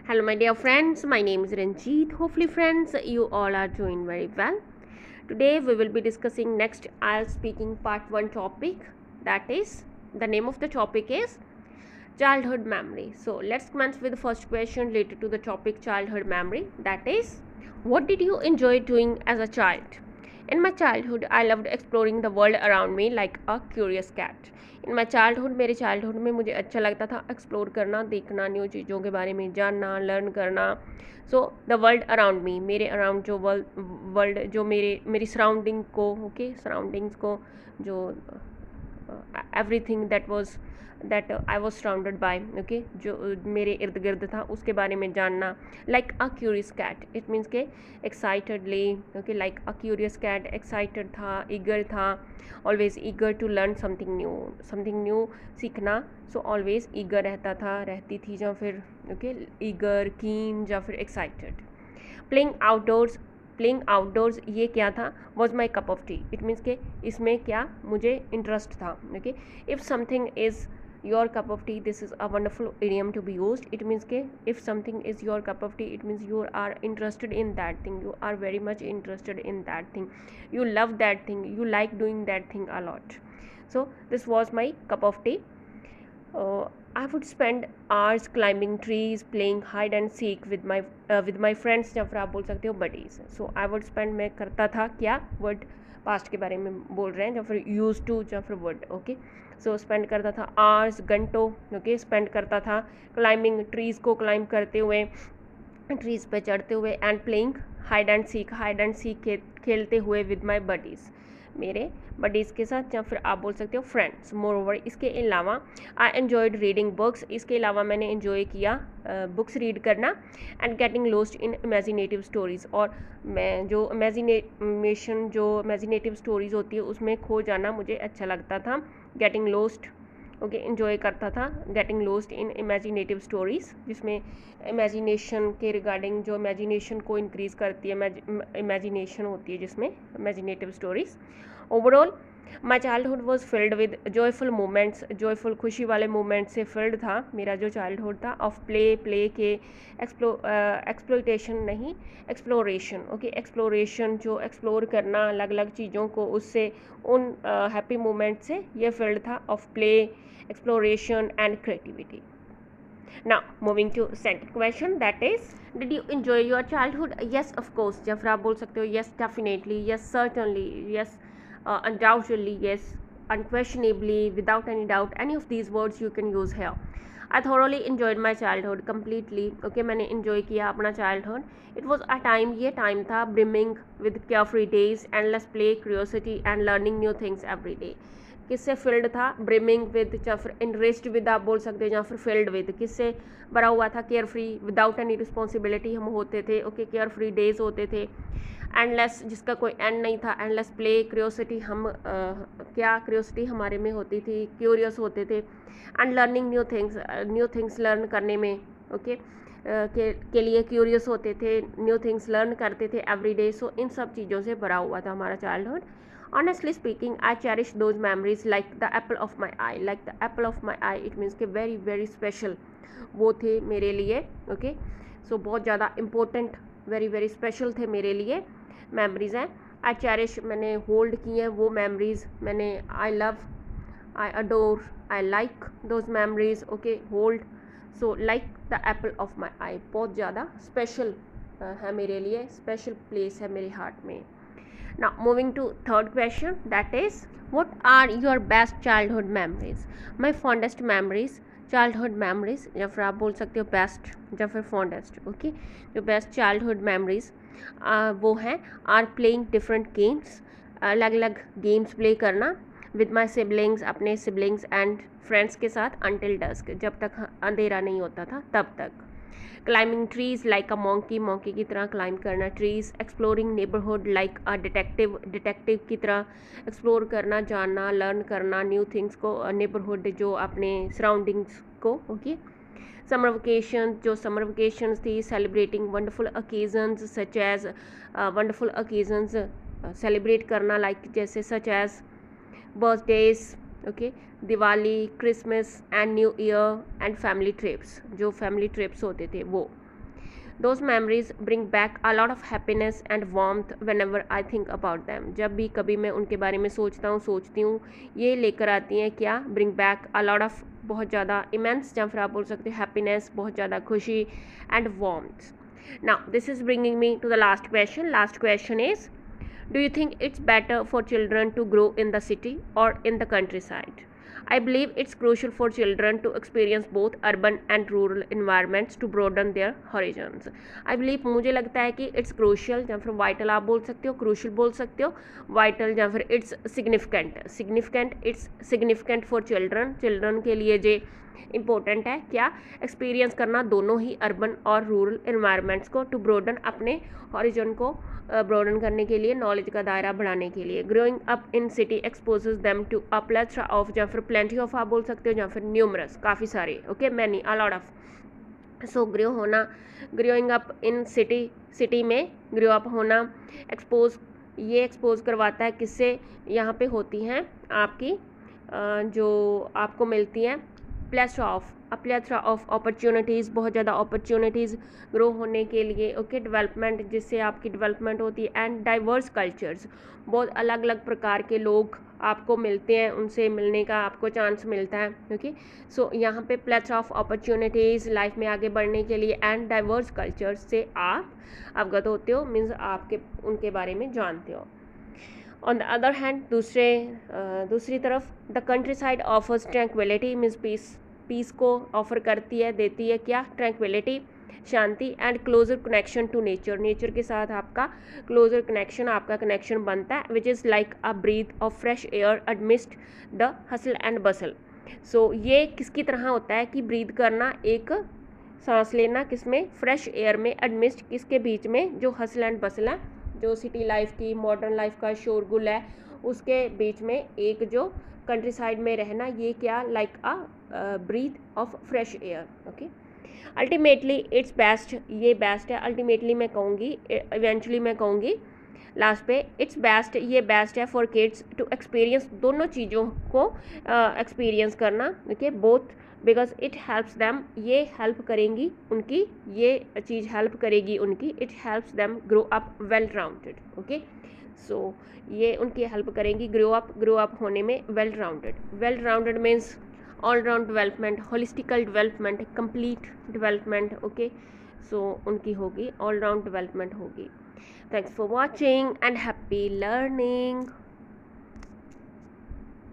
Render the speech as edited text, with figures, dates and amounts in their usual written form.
Hello, my dear friends. My name is Ranjit. Hopefully, friends, you all are doing very well. Today, we will be discussing next IELTS speaking part 1 topic. That is, the name of the topic is childhood memory. So, let's commence with the first question related to the topic childhood memory. That is, what did you enjoy doing as a child? In my childhood, I loved exploring the world around me like a curious cat. In my childhood मेरे childhood में मुझे अच्छा लगता था explore करना, देखना, new चीज़ों के बारे में जानना, लर्न करना. So the world around me, मेरे अराउंड जो वर्ल्ड जो मेरी सराउंडिंग को सराउंडिंग्स को जो everything that I was surrounded by जो मेरे इर्द गिर्द था उसके बारे में जानना. Like a curious cat, it means के excitedly like a curious cat, excited था, ईगर था, always eager to learn something new सीखना. सो ऑलवेज ईगर रहती थी या फिर ईगर, कीन या फिर एक्साइटेड. प्लेइंग आउटडोर्स ये क्या था, was my cup of tea. It means के इसमें क्या मुझे इंटरेस्ट था. If something is your cup of tea, this is a wonderful idiom to be used. It means के if something is your cup of tea, it means you are interested in that thing, you are very much interested in that thing, you love that thing, you like doing that thing a lot. So this was my cup of tea. I would spend hours climbing trees, playing hide and seek with my friends, या फिर आप बोल सकते हो buddies. So I would spend, मैं करता था क्या, word past के बारे में बोल रहे हैं, या फिर used to या फिर would. ओके, सो स्पेंड करता था hours, घंटों. स्पेंड करता था climbing trees को क्लाइंब करते हुए, ट्रीज़ पे चढ़ते हुए, and playing hide and seek खेलते हुए विद माई बडीज़, मेरे बडीज़ के साथ, या फिर आप बोल सकते हो फ्रेंड्स. मोर ओवर, इसके अलावा आई एन्जॉयड रीडिंग बुक्स, इसके अलावा मैंने इन्जॉय किया बुक्स रीड करना. And getting lost in imaginative stories, और मैं जो इमेजिनेटिव स्टोरीज़ होती है उसमें खो जाना मुझे अच्छा लगता था. गेटिंग लॉस्ट इन्जॉय करता था getting lost in imaginative stories, जिसमें इमेजिनेशन के रिगार्डिंग, जो इमेजिनेशन को इंक्रीज़ करती है, इमेजिनेशन होती है जिसमें imaginative stories. Overall my childhood was filled with joyful moments, joyful खुशी वाले मोमेंट्स से फिल्ड था मेरा जो चाइल्डहुड था. ऑफ प्ले के एक्सप्लोइटेशन नहीं, एक्सप्लोरेशन. एक्सप्लोरेशन, जो एक्सप्लोर करना अलग अलग चीज़ों को, उससे उन हैप्पी मोमेंट से ये फिल्ड था. Of play, exploration and creativity. Now moving to second question, that is, did you enjoy your childhood? Yes, of course. या फिर आप बोल सकते हो yes definitely, yes certainly, yes undoubtedly, yes unquestionably, without any doubt. Any of these words you can use here. I thoroughly enjoyed my childhood completely. मैंने enjoy किया अपना childhood. It was a time, ये time था brimming with carefree days, endless play, curiosity and learning new things every day. किससे field था, brimming with, या फिर enriched with आप बोल सकते हो, या फिर फिल्ड विद, किससे भरा हुआ था, care free, without any responsibility हम होते थे. केयर फ्री डेज होते थे. एंडलेस, जिसका कोई एंड नहीं था. एंडलेस प्ले, क्यूरियोसिटी, हम क्यूरियोसिटी हमारे में होती थी, क्यूरियस होते थे. And learning new things learn करने में के लिए क्यूरियस होते थे, न्यू थिंग्स लर्न करते थे एवरी डे. सो इन सब चीज़ों से भरा हुआ था हमारा childhood. Honestly speaking, I cherish those memories like the apple of my eye. Like the apple of my eye, it means कि very very special वो थे मेरे लिए. सो बहुत ज़्यादा important, very very special थे मेरे लिए memories हैं. I cherish, मैंने hold की हैं वो memories, मैंने I love, I adore, I like those memories. hold. So like the apple of my eye, बहुत ज़्यादा special है मेरे लिए, special place है मेरे heart में. Now moving to third question, that is, what are your best childhood memories? My fondest memories, childhood memories, या फिर आप बोल सकते हो बेस्ट या फिर फॉन्डेस्ट. जो बेस्ट चाइल्डहुड मेमोरीज वो हैं आर प्लेइंग डिफरेंट गेम्स, अलग अलग गेम्स प्ले करना विद माई सिबलिंग्स, अपने सिबलिंग्स एंड फ्रेंड्स के साथ, अनटिल डस्क, जब तक अंधेरा नहीं होता था तब तक. क्लाइंबिंग ट्रीज़ लाइक अ मॉन्की की तरह क्लाइंब करना ट्रीज़. एक्सप्लोरिंग नेबरहुड लाइक अ डिटेक्टिव की तरह एक्सप्लोर करना, जानना, लर्न करना न्यू थिंग्स को, नेबरहुड जो अपने सराउंडिंग्स को. समर वेकेशन, जो समर वेकेशंस थी. Celebrating wonderful occasions such as, wonderful occasions celebrate करना, लाइक जैसे such as birthdays, Diwali, Christmas and New Year and family trips, जो फैमिली ट्रिप्स होते थे वो. Those memories bring back a lot of happiness and warmth whenever I think about them. जब भी कभी मैं उनके बारे में सोचती हूँ, ये लेकर आती हैं क्या, bring back a lot of, बहुत ज़्यादा immense, या फिर आप बोल सकते हो happiness, बहुत ज़्यादा खुशी, and warmth. Now this is bringing me to the last question. Last question is, do you think it's better for children to grow in the city or in the countryside? I believe it's crucial for children to experience both urban and rural environments to broaden their horizons. I believe, मुझे लगता है कि it's crucial, या फिर vital आप बोल सकते हो, crucial बोल सकते हो, vital या फिर it's significant, it's significant for children के लिए जे इम्पोर्टेंट है क्या, एक्सपीरियंस करना दोनों ही अर्बन और रूरल इन्वायरमेंट्स को, टू ब्रोडन, अपने हॉरिजन को ब्रोडन करने के लिए, नॉलेज का दायरा बढ़ाने के लिए. Growing up in city exposes them to a plethora of, या फिर प्लेंटी ऑफ आप बोल सकते हो, या फिर न्यूमरस, काफ़ी सारे, okay, many, a lot of. So growing up in city में ग्रो अप होना, ये एक्सपोज करवाता है किससे, यहाँ पे होती हैं आपकी जो आपको मिलती हैं प्लेथरा ऑफ अपॉर्चुनिटीज़, बहुत ज़्यादा अपॉर्चुनिटीज़ ग्रो होने के लिए, ओके, डेवलपमेंट, जिससे आपकी डेवलपमेंट होती है, एंड डाइवर्स कल्चर्स, बहुत अलग अलग प्रकार के लोग आपको मिलते हैं, उनसे मिलने का आपको चांस मिलता है, ओके. सो यहाँ पे प्लेथरा ऑफ अपॉर्चुनिटीज़ लाइफ में आगे बढ़ने के लिए, एंड डाइवर्स कल्चर्स से आप अवगत होते हो, मीन्स आपके उनके बारे में जानते हो. ऑन द अदर हैंड, दूसरी तरफ, the countryside offers tranquility, means peace को ऑफर करती है, देती है क्या, ट्रैंक्विलिटी, शांति, and closer connection to nature के साथ आपका क्लोजर कनेक्शन, आपका कनेक्शन बनता है, which is like a breath of fresh air amidst the hustle and bustle. So ये किसकी तरह होता है कि ब्रीथ करना, एक सांस लेना, किसमें, फ्रेश एयर में, एडमिस्ट, किसके बीच में, जो हसल एंड बसल है, जो सिटी लाइफ की, मॉडर्न लाइफ का शोरगुल है, उसके बीच में एक जो कंट्री साइड में रहना, ये क्या, like a breath of fresh air, okay. Ultimately it's best, ये बेस्ट है, अल्टीमेटली मैं कहूँगी, इवेंचुअली मैं कहूँगी लास्ट पे, इट्स बेस्ट, ये बेस्ट है फॉर किड्स टू एक्सपीरियंस, दोनों चीज़ों को एक्सपीरियंस करना, okay, both, because it helps them, ये हेल्प करेंगी उनकी, ये चीज़ हेल्प करेगी उनकी, it helps them grow up well rounded, okay. So ये उनकी हेल्प करेंगी ग्रो अप होने में well rounded means all round development, holistical development, complete development, okay. So उनकी होगी ऑल राउंड डेवलपमेंट होगी. Thanks for watching and happy learning.